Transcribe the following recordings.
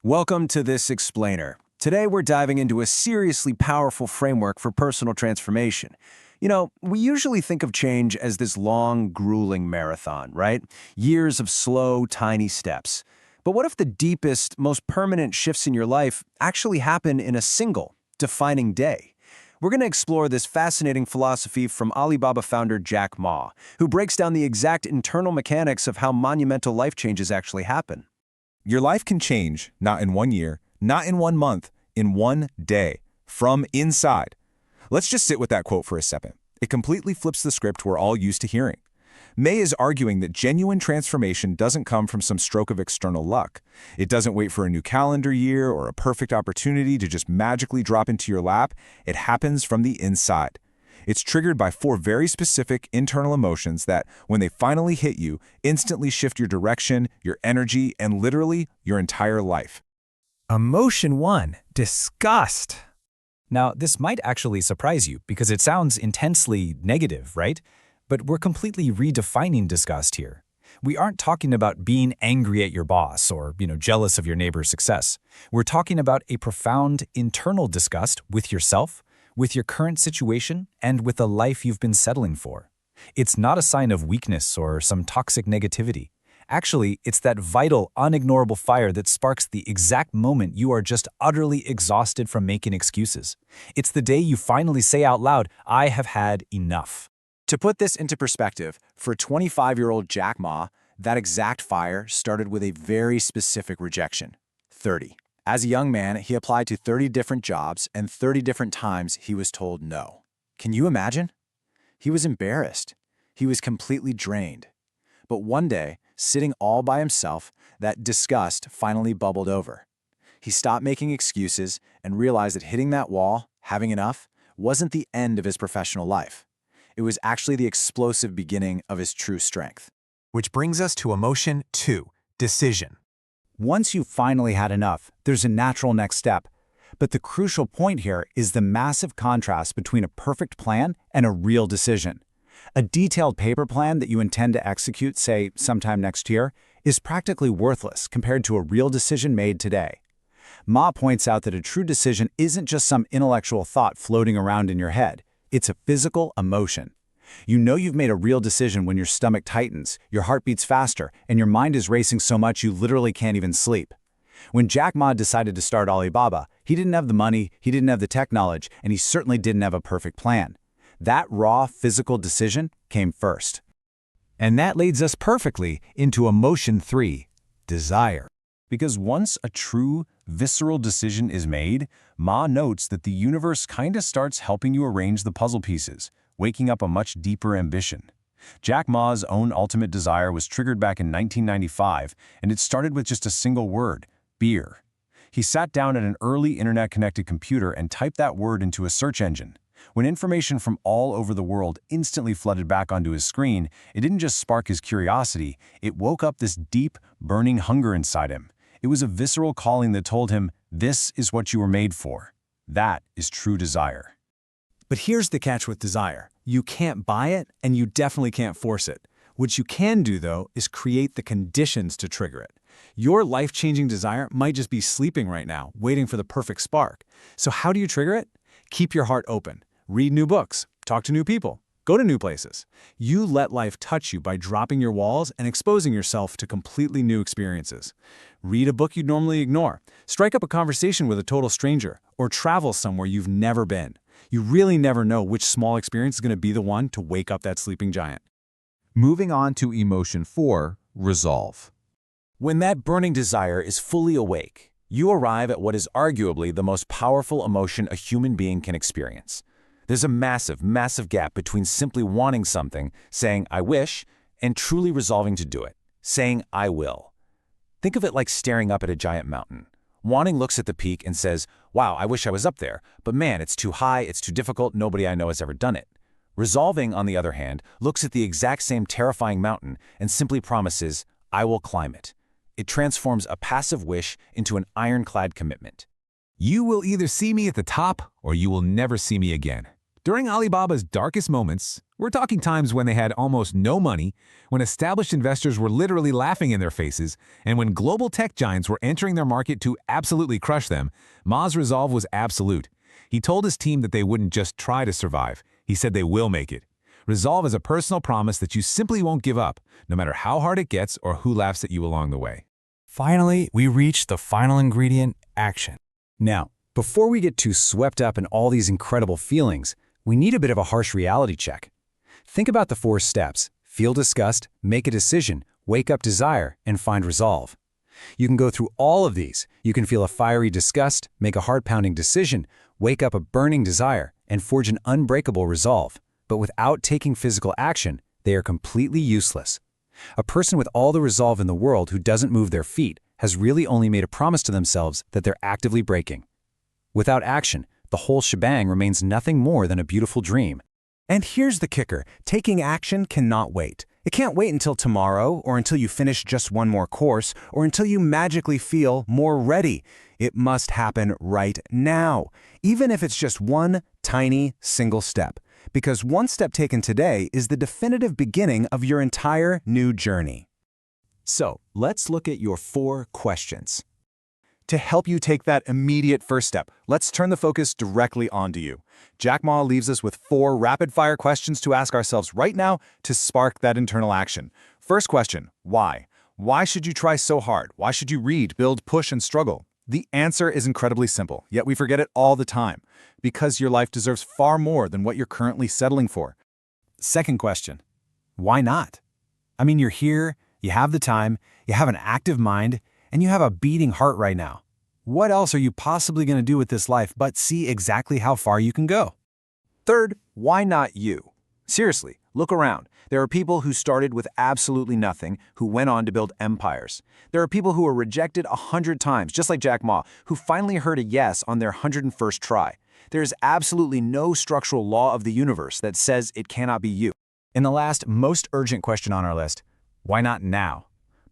Welcome to this explainer. Today we're diving into a seriously powerful framework for personal transformation. We usually think of change as this long, grueling marathon, right? Years of slow, tiny steps. But what if the deepest, most permanent shifts in your life actually happen in a single, defining day? We're going to explore this fascinating philosophy from Alibaba founder Jack Ma, who breaks down the exact internal mechanics of how monumental life changes actually happen. Your life can change, not in 1 year, not in 1 month, in 1 day, from inside. Let's just sit with that quote for a second. It completely flips the script we're all used to hearing. May is arguing that genuine transformation doesn't come from some stroke of external luck. It doesn't wait for a new calendar year or a perfect opportunity to just magically drop into your lap. It happens from the inside. It's triggered by 4 very specific internal emotions that, when they finally hit you, instantly shift your direction, your energy, and literally your entire life. Emotion 1, disgust. Now, this might actually surprise you because it sounds intensely negative, right? But we're completely redefining disgust here. We aren't talking about being angry at your boss or, jealous of your neighbor's success. We're talking about a profound internal disgust with yourself, with your current situation, and with the life you've been settling for. It's not a sign of weakness or some toxic negativity. Actually, it's that vital, unignorable fire that sparks the exact moment you are just utterly exhausted from making excuses. It's the day you finally say out loud, "I have had enough." To put this into perspective, for 25-year-old Jack Ma, that exact fire started with a very specific rejection: 30. As a young man, he applied to 30 different jobs, and 30 different times he was told no. Can you imagine? He was embarrassed. He was completely drained. But one day, sitting all by himself, that disgust finally bubbled over. He stopped making excuses and realized that hitting that wall, having enough, wasn't the end of his professional life. It was actually the explosive beginning of his true strength. Which brings us to emotion 2, decision. Once you've finally had enough, there's a natural next step. But the crucial point here is the massive contrast between a perfect plan and a real decision. A detailed paper plan that you intend to execute, say, sometime next year, is practically worthless compared to a real decision made today. Ma points out that a true decision isn't just some intellectual thought floating around in your head. It's a physical emotion. You know you've made a real decision when your stomach tightens, your heart beats faster, and your mind is racing so much you literally can't even sleep. When Jack Ma decided to start Alibaba, he didn't have the money, he didn't have the tech knowledge, and he certainly didn't have a perfect plan. That raw physical decision came first. And that leads us perfectly into emotion 3, desire. Because once a true, visceral decision is made, Ma notes that the universe kinda starts helping you arrange the puzzle pieces, waking up a much deeper ambition. Jack Ma's own ultimate desire was triggered back in 1995, and it started with just a single word: beer. He sat down at an early internet-connected computer and typed that word into a search engine. When information from all over the world instantly flooded back onto his screen, it didn't just spark his curiosity, it woke up this deep, burning hunger inside him. It was a visceral calling that told him, "This is what you were made for." That is true desire. But here's the catch with desire. You can't buy it, and you definitely can't force it. What you can do, though, is create the conditions to trigger it. Your life-changing desire might just be sleeping right now, waiting for the perfect spark. So how do you trigger it? Keep your heart open. Read new books. Talk to new people. Go to new places. You let life touch you by dropping your walls and exposing yourself to completely new experiences. Read a book you'd normally ignore. Strike up a conversation with a total stranger, or travel somewhere you've never been. You really never know which small experience is going to be the one to wake up that sleeping giant. Moving on to emotion 4, resolve. When that burning desire is fully awake, you arrive at what is arguably the most powerful emotion a human being can experience. There's a massive, massive gap between simply wanting something, saying, "I wish," and truly resolving to do it, saying, "I will." Think of it like staring up at a giant mountain. Wanting looks at the peak and says, "Wow, I wish I was up there, but man, it's too high, it's too difficult, nobody I know has ever done it." Resolving, on the other hand, looks at the exact same terrifying mountain and simply promises, "I will climb it." It transforms a passive wish into an ironclad commitment. You will either see me at the top or you will never see me again. During Alibaba's darkest moments, we're talking times when they had almost no money, when established investors were literally laughing in their faces, and when global tech giants were entering their market to absolutely crush them, Ma's resolve was absolute. He told his team that they wouldn't just try to survive. He said they will make it. Resolve is a personal promise that you simply won't give up, no matter how hard it gets or who laughs at you along the way. Finally, we reach the final ingredient, action. Now, before we get too swept up in all these incredible feelings, we need a bit of a harsh reality check. Think about the 4 steps: feel disgust, make a decision, wake up desire, and find resolve. You can go through all of these. You can feel a fiery disgust, make a heart-pounding decision, wake up a burning desire, and forge an unbreakable resolve. But without taking physical action, they are completely useless. A person with all the resolve in the world who doesn't move their feet has really only made a promise to themselves that they're actively breaking. Without action, the whole shebang remains nothing more than a beautiful dream. And here's the kicker. Taking action cannot wait. It can't wait until tomorrow, or until you finish just one more course, or until you magically feel more ready. It must happen right now, even if it's just one tiny single step. Because one step taken today is the definitive beginning of your entire new journey. So, let's look at your 4 questions. To help you take that immediate first step, let's turn the focus directly onto you. Jack Ma leaves us with 4 rapid-fire questions to ask ourselves right now to spark that internal action. First question, why? Why should you try so hard? Why should you read, build, push, and struggle? The answer is incredibly simple, yet we forget it all the time. Because your life deserves far more than what you're currently settling for. Second question, why not? I mean, you're here, you have the time, you have an active mind, and you have a beating heart right now. What else are you possibly going to do with this life but see exactly how far you can go? Third, why not you? Seriously, look around. There are people who started with absolutely nothing who went on to build empires. There are people who were rejected 100 times, just like Jack Ma, who finally heard a yes on their 101st try. There is absolutely no structural law of the universe that says it cannot be you. In the last, most urgent question on our list, why not now?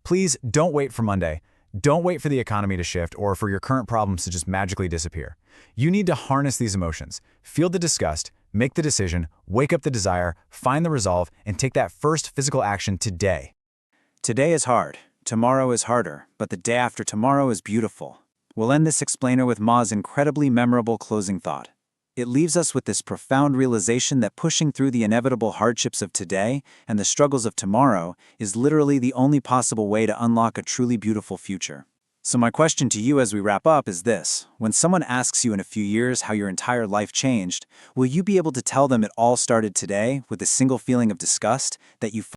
Please don't wait for Monday. Don't wait for the economy to shift or for your current problems to just magically disappear. You need to harness these emotions, feel the disgust, make the decision, wake up the desire, find the resolve, and take that first physical action today. Today is hard, tomorrow is harder, but the day after tomorrow is beautiful. We'll end this explainer with Ma's incredibly memorable closing thought. It leaves us with this profound realization that pushing through the inevitable hardships of today and the struggles of tomorrow is literally the only possible way to unlock a truly beautiful future. So my question to you as we wrap up is this: when someone asks you in a few years how your entire life changed, will you be able to tell them it all started today with a single feeling of disgust that you